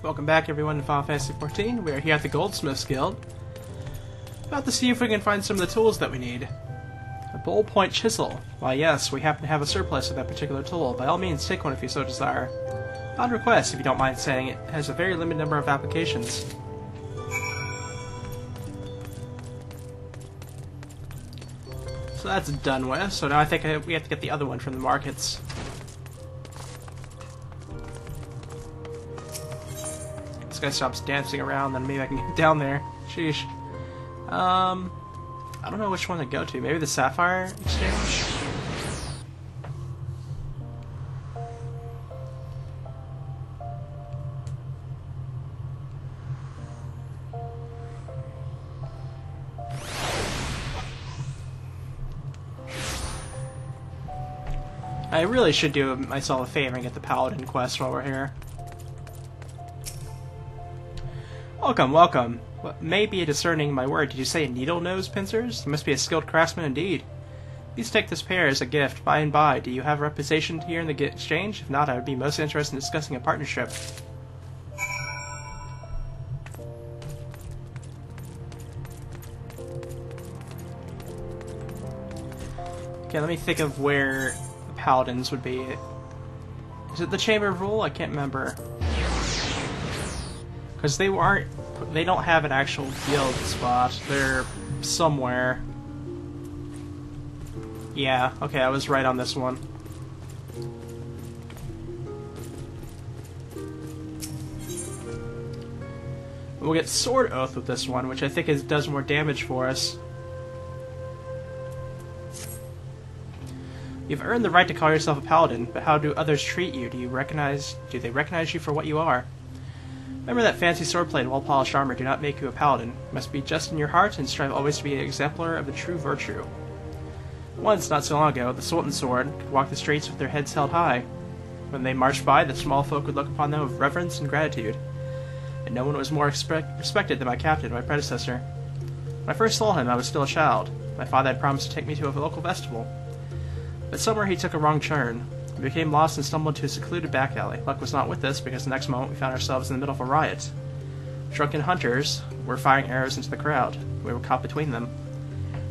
Welcome back everyone to Final Fantasy XIV. We are here at the Goldsmiths Guild. About to see if we can find some of the tools that we need. A bowl point chisel. Why yes, we happen to have a surplus of that particular tool. By all means take one if you so desire. On request, if you don't mind saying. It has a very limited number of applications. So that's done with. So now I think we have to get the other one from the markets. This guy stops dancing around, then maybe I can get down there. Sheesh. I don't know which one to go to. Maybe the Sapphire Exchange? I really should do myself a favor and get the Paladin quest while we're here. Welcome, welcome. What may be a discerning my word? Did you say needle nose pincers? You must be a skilled craftsman indeed. Please take this pair as a gift by and by. Do you have a reputation here in the exchange? If not, I would be most interested in discussing a partnership. Okay, let me think of where the Paladins would be. Is it the Chamber of Rule? I can't remember. Because they don't have an actual guild spot. They're somewhere. Yeah, okay, I was right on this one. We'll get Sword Oath with this one, which I think does more damage for us. You've earned the right to call yourself a paladin, but how do others treat you? Do they recognize you for what you are? Remember that fancy swordplate and well-polished armor do not make you a paladin. You must be just in your heart and strive always to be an exemplar of the true virtue. Once, not so long ago, the Sultan's sword could walk the streets with their heads held high. When they marched by, the small folk would look upon them with reverence and gratitude. And no one was more respected than my captain, my predecessor. When I first saw him, I was still a child. My father had promised to take me to a local festival. But somewhere he took a wrong turn. We became lost and stumbled into a secluded back alley. Luck was not with us, because the next moment we found ourselves in the middle of a riot. Drunken hunters were firing arrows into the crowd. We were caught between them.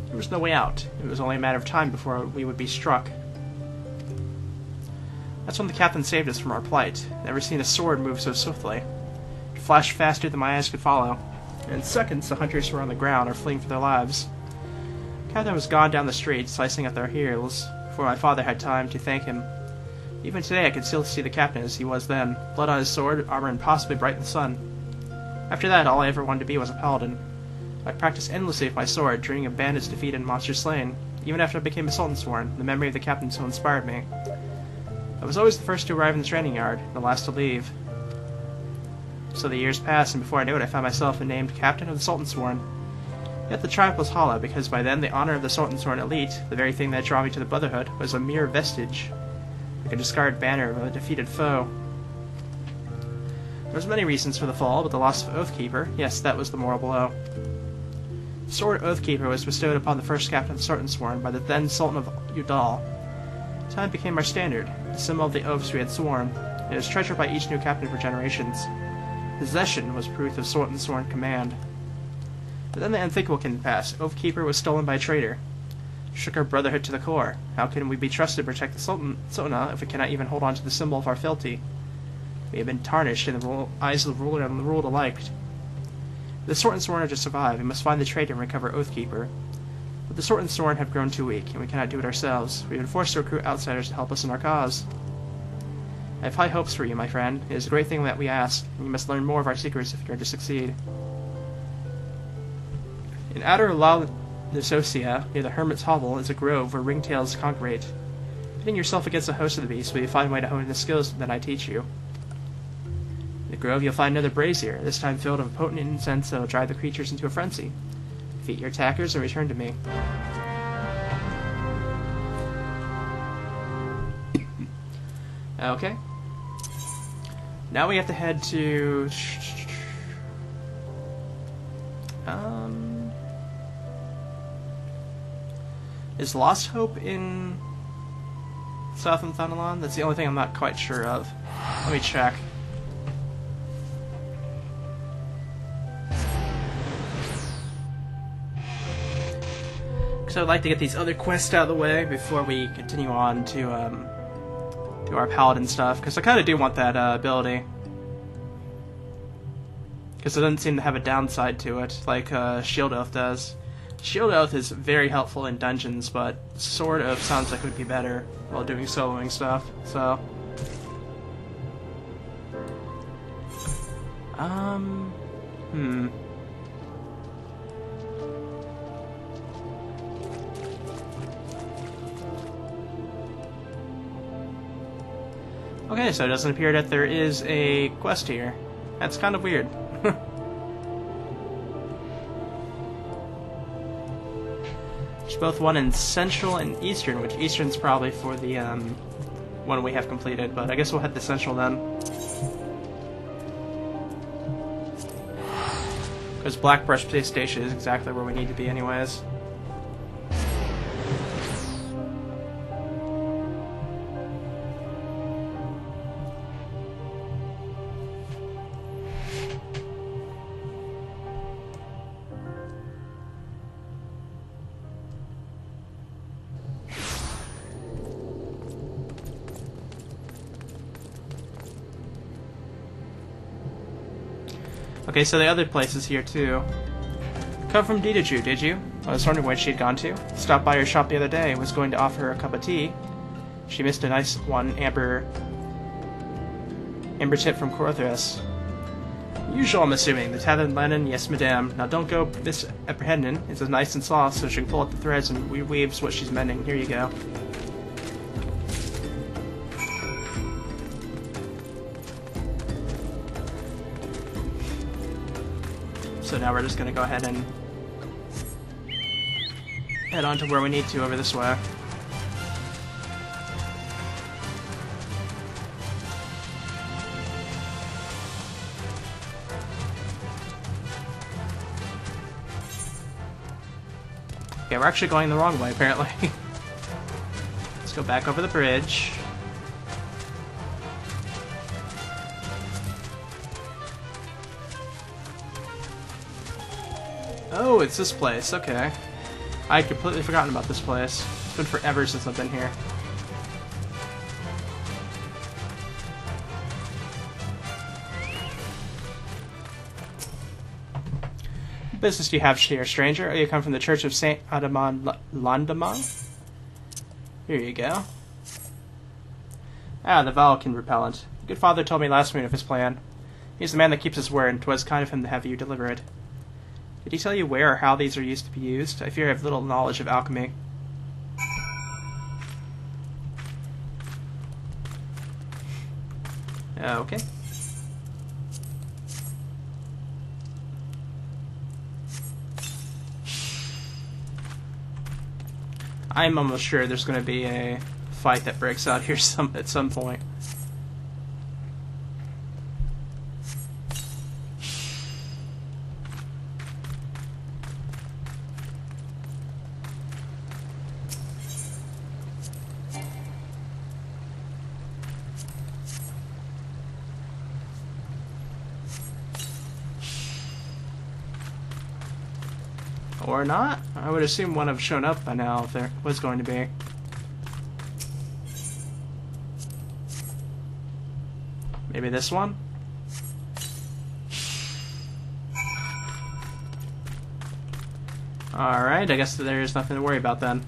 There was no way out. It was only a matter of time before we would be struck. That's when the captain saved us from our plight. Never seen a sword move so swiftly. It flashed faster than my eyes could follow. In seconds, the hunters were on the ground or fleeing for their lives. The captain was gone down the street, slicing at their heels, before my father had time to thank him. Even today I can still see the captain as he was then, blood on his sword, armor impossibly bright in the sun. After that, all I ever wanted to be was a paladin. I practiced endlessly with my sword, dreaming of bandits defeated and monsters slain. Even after I became a Sultansworn, the memory of the captain still inspired me. I was always the first to arrive in the training yard, and the last to leave. So the years passed, and before I knew it, I found myself named captain of the Sultansworn. Yet the triumph was hollow, because by then the honor of the Sultansworn elite, the very thing that drew me to the Brotherhood, was a mere vestige. Like a discarded banner of a defeated foe. There was many reasons for the fall, but the loss of Oathkeeper, yes, that was the moral blow. The sword Oathkeeper was bestowed upon the first captain of the Sultansworn by the then Sultan of Udal. Time became our standard, the symbol of the oaths we had sworn. It was treasured by each new captain for generations. Possession was proof of Sultansworn command. But then the unthinkable came to pass. Oathkeeper was stolen by a traitor. Shook our brotherhood to the core. How can we be trusted to protect the Sultana if we cannot even hold on to the symbol of our fealty? We have been tarnished in the eyes of the ruler and the ruled alike. If the Sultansworn are to survive, we must find the traitor and recover Oathkeeper. But the Sultansworn have grown too weak, and we cannot do it ourselves. We have been forced to recruit outsiders to help us in our cause. I have high hopes for you, my friend. It is a great thing that we ask, and you must learn more of our secrets if you are to succeed. In outer La Nisocia, near the Hermit's Hovel, is a grove where ringtails congregate. Pitting yourself against the host of the beast will you find a way to hone the skills that I teach you. In the grove you'll find another brazier, this time filled with potent incense that will drive the creatures into a frenzy. Defeat your attackers and return to me. Okay. Now we have to head to... Is Lost Hope in South and Thanalan? That's the only thing I'm not quite sure of. Let me check. So I'd like to get these other quests out of the way before we continue on to do our paladin stuff, because I kind of do want that ability. Because it doesn't seem to have a downside to it, like Shield Oath does. Shield Oath is very helpful in dungeons, but Sword Oath sounds like it would be better while doing soloing stuff, so... Okay, so it doesn't appear that there is a quest here. That's kind of weird. There's both one in Central and Eastern, which Eastern's probably for the one we have completed, but I guess we'll head to Central then. Because Blackbrush Space Station is exactly where we need to be anyways. Okay, so the other place is here too. Come from Didaju, did you? I was wondering where she'd gone to. Stopped by her shop the other day, was going to offer her a cup of tea. She missed a nice one, amber tip from Corthus. Usual, I'm assuming. The tattered linen, yes madame. Now don't go misapprehending. It's as nice and soft, so she can pull up the threads and weaves what she's mending. Here you go. So now we're just going to go ahead and head on to where we need to over this way. Okay, we're actually going the wrong way, apparently. Let's go back over the bridge. Oh, it's this place, okay. I'd completely forgotten about this place. It's been forever since I've been here. What business do you have here, stranger? Oh, you come from the Church of St. Adamant Landamant? Here you go. Ah, the Valken repellent. Good father told me last moon of his plan. He's the man that keeps his word, and 'twas kind of him to have you deliver it. Did he tell you where or how these are used to be used? I fear I have little knowledge of alchemy. Okay. I'm almost sure there's going to be a fight that breaks out here at some point. Or not? I would assume one would have shown up by now if there was going to be. Maybe this one? Alright, I guess there's nothing to worry about then.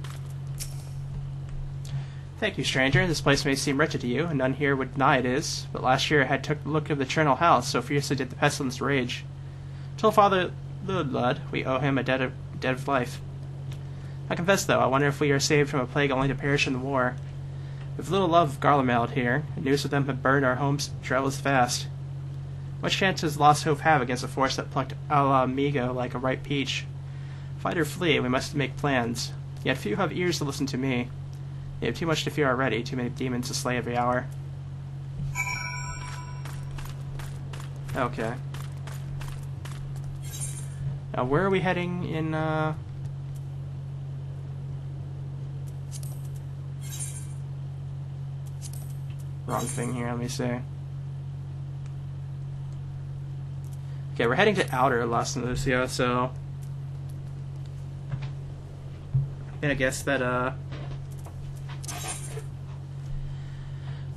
Thank you, stranger. This place may seem wretched to you, and none here would deny it is, but last year I had took the look of the Eternal House, so fiercely did the pestilence rage. Till Father Ludlud, we owe him a debt of life. I confess, though, I wonder if we are saved from a plague only to perish in the war. With little love of Garlemald here, and news of them have burned our homes travels fast. What chance does Lost Hope have against a force that plucked Amigo like a ripe peach? Fight or flee, we must make plans. Yet few have ears to listen to me. They have too much to fear already, too many demons to slay every hour. Okay. Now, where are we heading in, Wrong thing here, let me see. Okay, we're heading to Outer Las Lucia, so... gonna guess that,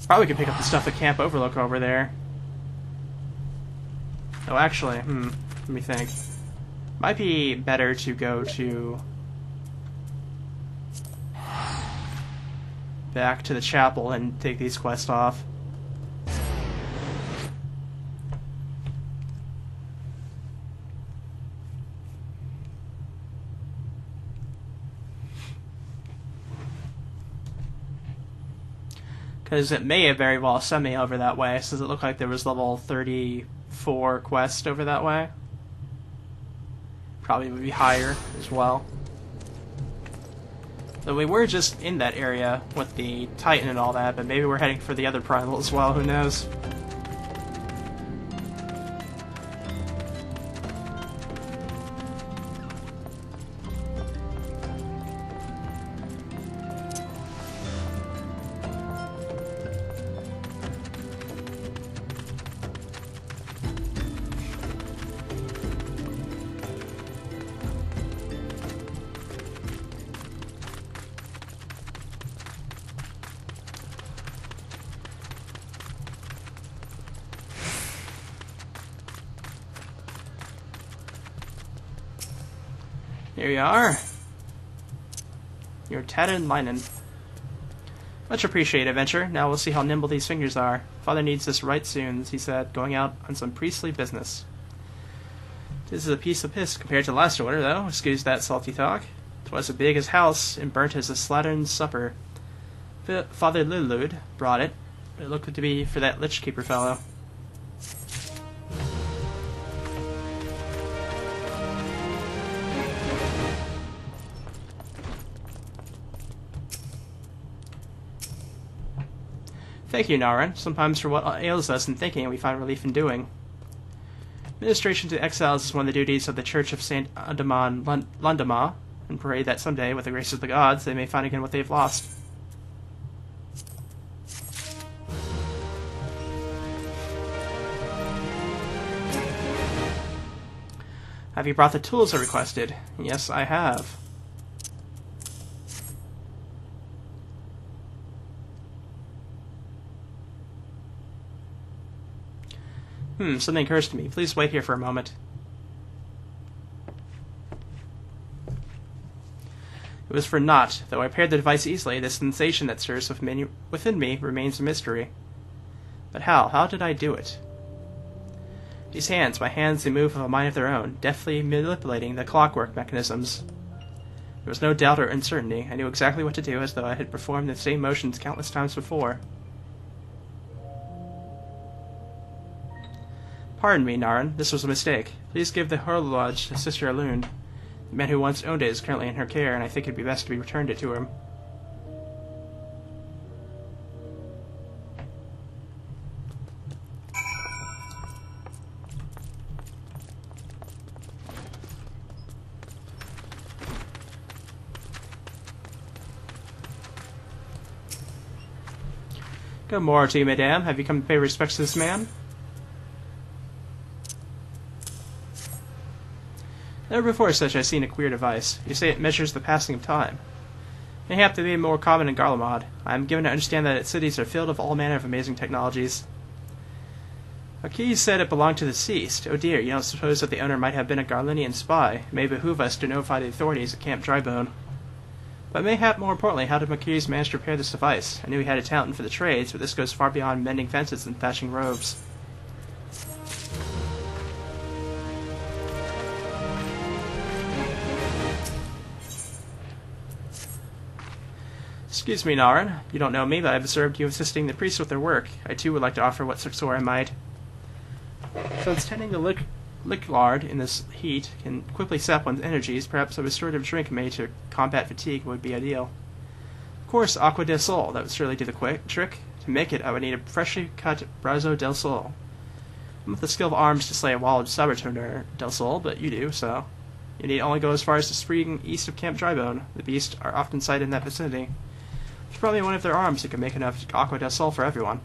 probably could pick up the stuff at Camp Overlook over there. Oh, actually, let me think. Might be better to go to... back to the chapel and take these quests off. Because it may have very well sent me over that way, since it looked like there was level 34 quest over that way. Probably would be higher as well. So we were just in that area with the Titan and all that, but maybe we're heading for the other primal as well, who knows? Here we are. Your tattered linen. Much appreciated, Adventure. Now we'll see how nimble these fingers are. Father needs this right soon, he said, going out on some priestly business. This is a piece of piss compared to the last order, though. Excuse that salty talk. 'Twas as big as house and burnt as a slattern supper. Father Lillud brought it. It looked to be for that Lich Keeper fellow. Thank you, Naren. Sometimes for what ails us in thinking, we find relief in doing. Ministration to exiles is one of the duties of the Church of St. Andaman Landama, and pray that someday, with the grace of the gods, they may find again what they've lost. Have you brought the tools I requested? Yes, I have. Something occurs to me. Please wait here for a moment. It was for naught. Though I paired the device easily, the sensation that stirs within me remains a mystery. But how? How did I do it? These hands, my hands, they move with a mind of their own, deftly manipulating the clockwork mechanisms. There was no doubt or uncertainty. I knew exactly what to do, as though I had performed the same motions countless times before. Pardon me, Naren. This was a mistake. Please give the horloge to Sister Alund. The man who once owned it is currently in her care, and I think it'd be best to be returned it to him. Good morning to you, madame. Have you come to pay respects to this man? Never before such I've seen a queer device. You say it measures the passing of time. Mayhap to be more common in Garlemald. I am given to understand that its cities are filled with all manner of amazing technologies. Akis said it belonged to the deceased. Oh dear, you don't suppose that the owner might have been a Garlinian spy? It may behoove us to notify the authorities at Camp Drybone. But mayhap more importantly, how did Makis manage to repair this device? I knew he had a talent for the trades, but this goes far beyond mending fences and thatching roofs. Excuse me, Naren. You don't know me, but I've observed you assisting the priests with their work. I too would like to offer what succor I might. Since tending the licklard in this heat can quickly sap one's energies, perhaps a restorative drink made to combat fatigue would be ideal. Of course, Aqua del Sol, that would surely do the trick. To make it, I would need a freshly cut Brazo del Sol. I'm with the skill of arms to slay a walled Sabertuner del Sol, but you do, so. You need only go as far as the spring east of Camp Drybone. The beasts are often sighted in that vicinity. There's probably one of their arms that can make enough Aqua del Sol for everyone.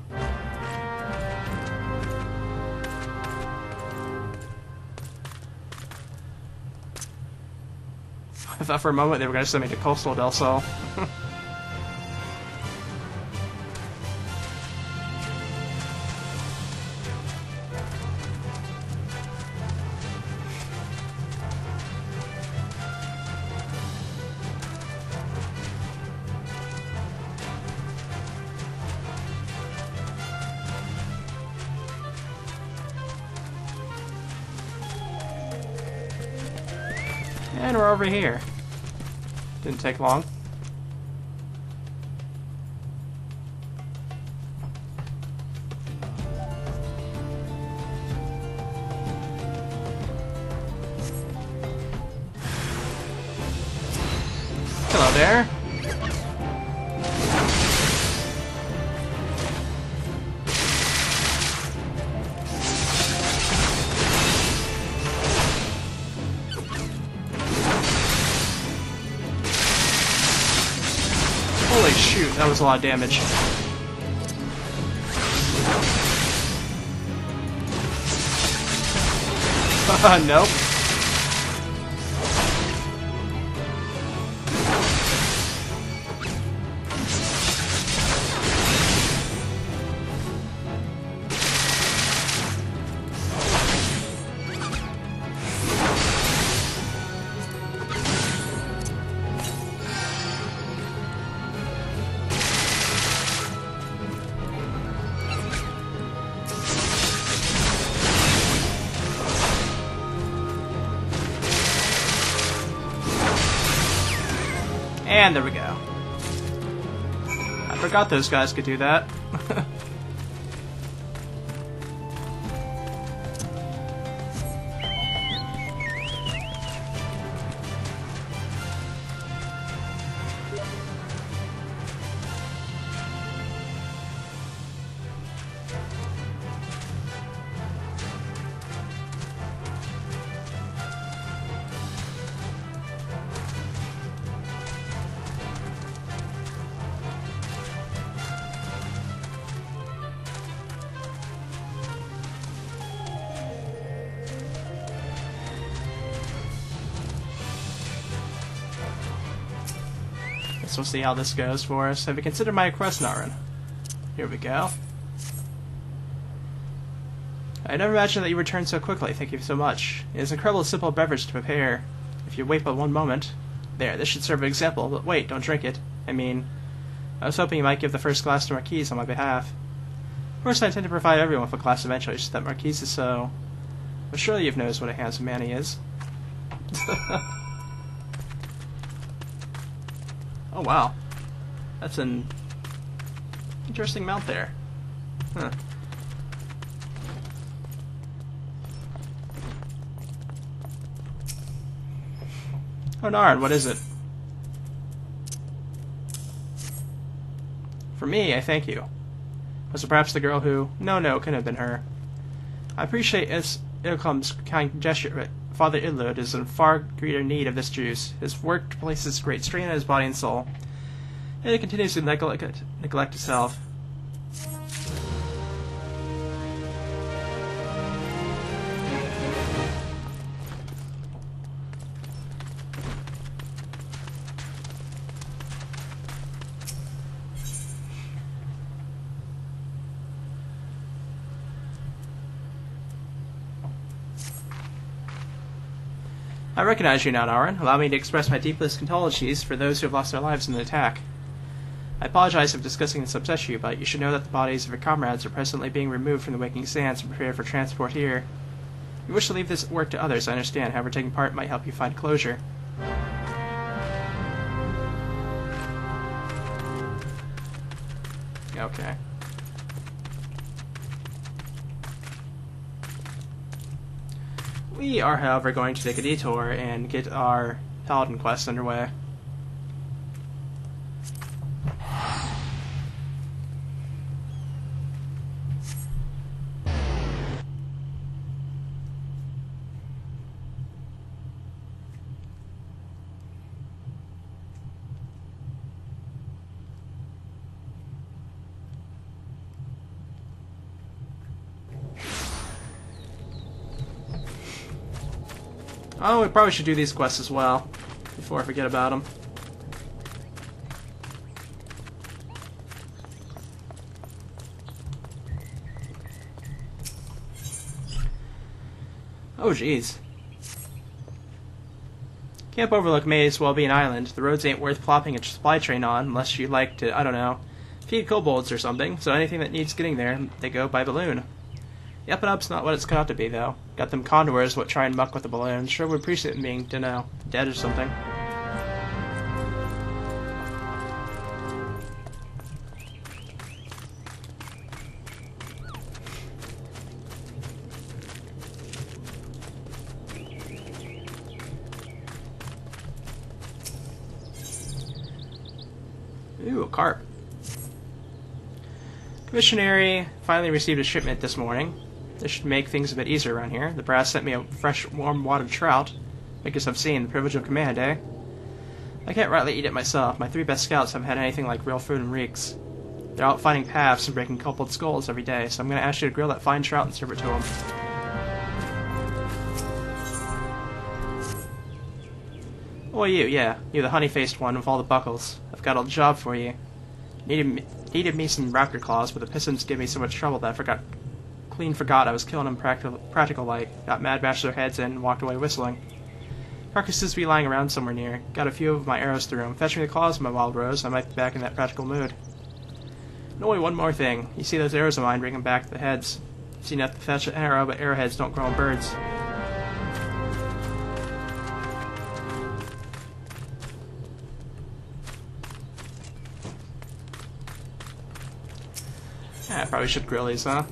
I thought for a moment they were going to send me to Coastal Del Sol. And we're over here. Didn't take long. Hello there. Holy shoot, that was a lot of damage. Nope. And there we go. I forgot those guys could do that. So we'll see how this goes for us. Have you considered my request, Naren? Here we go. I never imagined that you returned so quickly. Thank you so much. It is an incredible simple beverage to prepare. If you wait but one moment... There, this should serve an example, but wait, don't drink it. I mean, I was hoping you might give the first glass to Marquise on my behalf. Of course, I intend to provide everyone with a glass eventually, just that Marquise is so... But surely you've noticed what a handsome man he is. Oh wow, that's an interesting mount there. Huh. Oh Naren, what is it? For me, I thank you. Was it perhaps the girl who... No, it couldn't have been her. I appreciate Ilkom's kind gesture, but Father Idlud is in far greater need of this juice. His work places great strain on his body and soul, and it continues to neglect his health. I recognize you now, Naren. Allow me to express my deepest condolences for those who have lost their lives in the attack. I apologize for discussing this upset you, but you should know that the bodies of your comrades are presently being removed from the waking sands and prepared for transport here. If you wish to leave this work to others, I understand. However, taking part might help you find closure. Okay. We are, however, going to take a detour and get our Paladin quest underway. Oh, we probably should do these quests as well. before I forget about them. Oh, jeez. Camp Overlook may as well be an island. The roads ain't worth plopping a supply train on unless you like to, I don't know, feed kobolds or something, so anything that needs getting there, they go by balloon. The up and up's not what it's cut out to be, though. Got them condors what try and muck with the balloons. Sure would appreciate them being, dunno, dead or something. Ooh, a carp. Commissionary finally received a shipment this morning. This should make things a bit easier around here. The brass sent me a fresh, warm-watered trout. I guess I've seen the privilege of command, eh? I can't rightly eat it myself. My 3 best scouts haven't had anything like real food in weeks. They're out finding paths and breaking kobold skulls every day, so I'm going to ask you to grill that fine trout and serve it to them. Oh, yeah. You're the honey-faced one with all the buckles. I've got a job for you. Needed me some raptor claws, but the pistons give me so much trouble that I clean forgot I was killing them practical like. Got mad, bashed their heads in, and walked away whistling. Carcasses be lying around somewhere near. Got a few of my arrows through them. Fetch me the claws, my wild rose. I might be back in that practical mood. And only one more thing. You see those arrows of mine, bring them back the heads. See enough to fetch an arrow, but arrowheads don't grow on birds. Yeah, I probably should grill these, huh?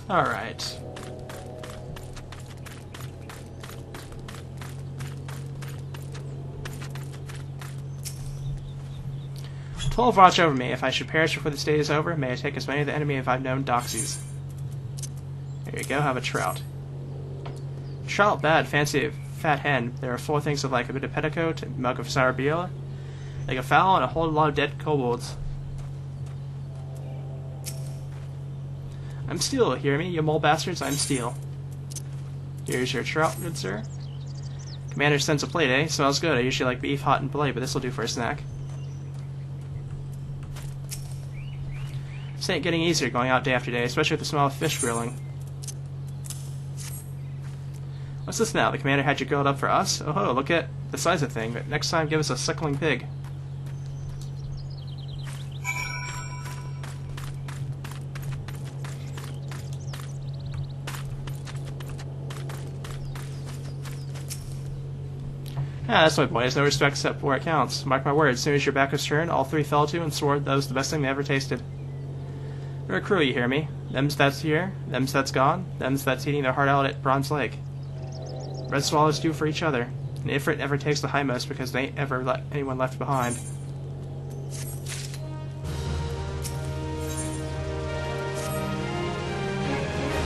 Alright. 12 watch over me. If I should perish before this day is over, may I take as many of the enemy as I've known doxies. There you go, have a trout. Trout bad, fancy fat hen. There are 4 things of like a bit of petticoat, a mug of sour beer, like a fowl, and a whole lot of dead kobolds. I'm steel, hear me, you mole bastards, I'm steel. Here's your trout, good sir. Commander sends a plate, eh? Smells good. I usually like beef hot and fillet, but this'll do for a snack. This ain't getting easier going out day after day, especially with the smell of fish grilling. What's this now? The commander had you grilled up for us? Oh, look at the size of the thing, but next time give us a suckling pig. Ah, that's my boys. No respect except for where it counts. Mark my words, as soon as your back was turned, all 3 fell to and swore that was the best thing they ever tasted. We're a crew, you hear me? Them's that's here, them's that's gone, them's that's eating their heart out at Bronze Lake. Red swallows do for each other, and Ifrit never takes the hindmost because they ain't ever let anyone left behind.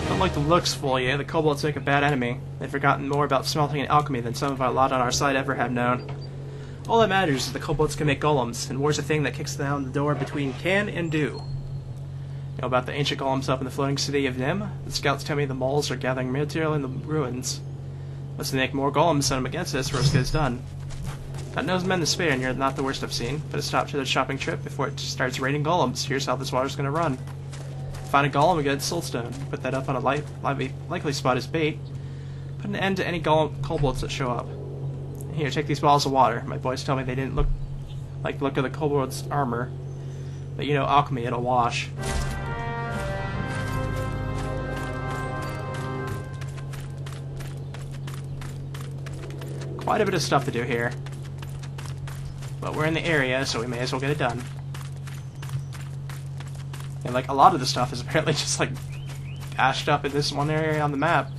Don't like the looks, fool you. The kobolds make a bad enemy. They've forgotten more about smelting and alchemy than some of our lot on our side ever have known. All that matters is the kobolds can make golems, and war's a thing that kicks down the door between can and do. You know about the ancient golems up in the floating city of Nim? The scouts tell me the moles are gathering material in the ruins. Must make more golems, send them against us, or else gets done. Got no men to spare, and you're not the worst I've seen. But a stop to the shopping trip before it starts raining golems. Here's how this water's gonna run. Find a golem and get soulstone. Put that up on a likely spot as bait. Put an end to any kobolds that show up. Here, take these bottles of water. My boys tell me they didn't look like the look of the kobold's armor. But you know alchemy, it'll wash. Quite a bit of stuff to do here. But we're in the area, so we may as well get it done. And like a lot of the stuff is apparently just like dashed up in this one area on the map.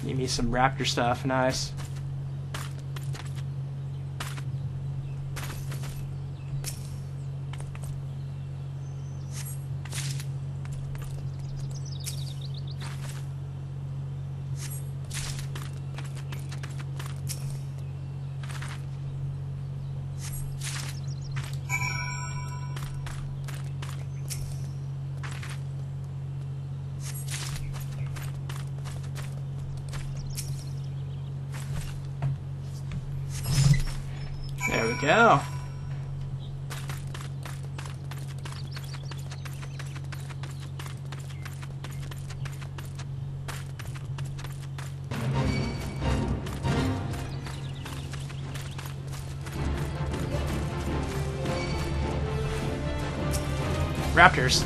Give me some raptor stuff. Nice. There we go. Raptors.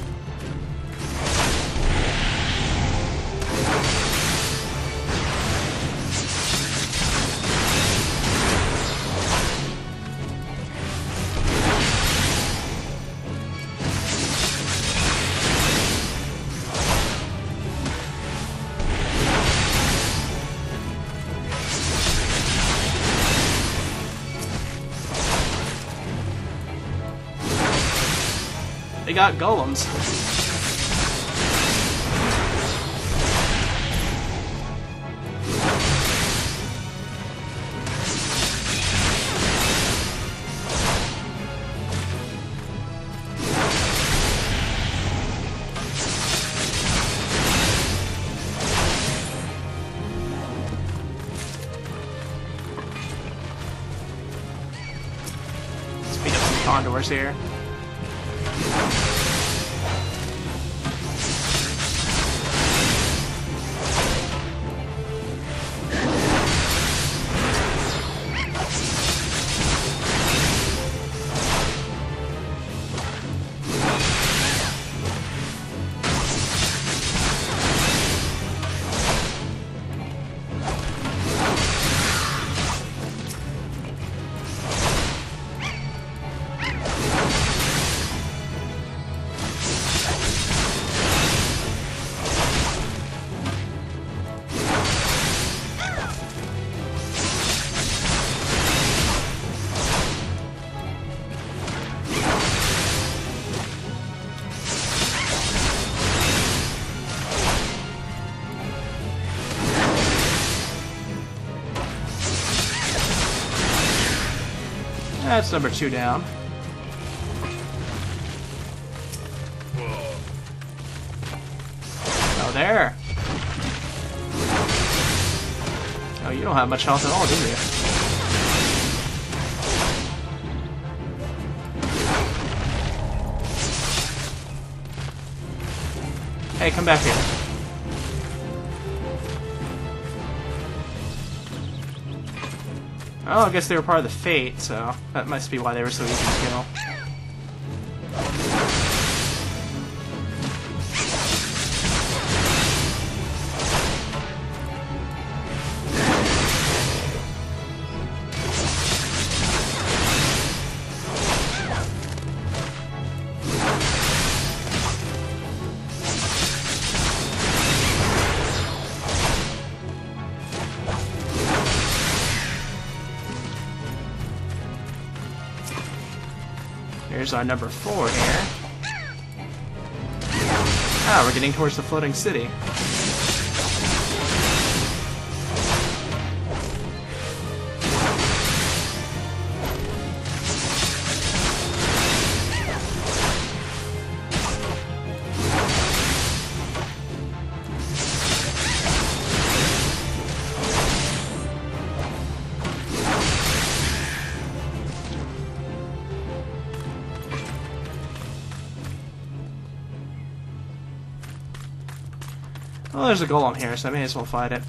They got golems. Let's beat up some condors here. That's number 2 down. Oh, there. Oh, you don't have much health at all, do you? Hey, come back here. Oh, I guess they were part of the Fate, so that must be why they were so easy to kill. Here's our number 4 here. Ah, we're getting towards the floating city. Well, there's a golem here, so I may as well fight it.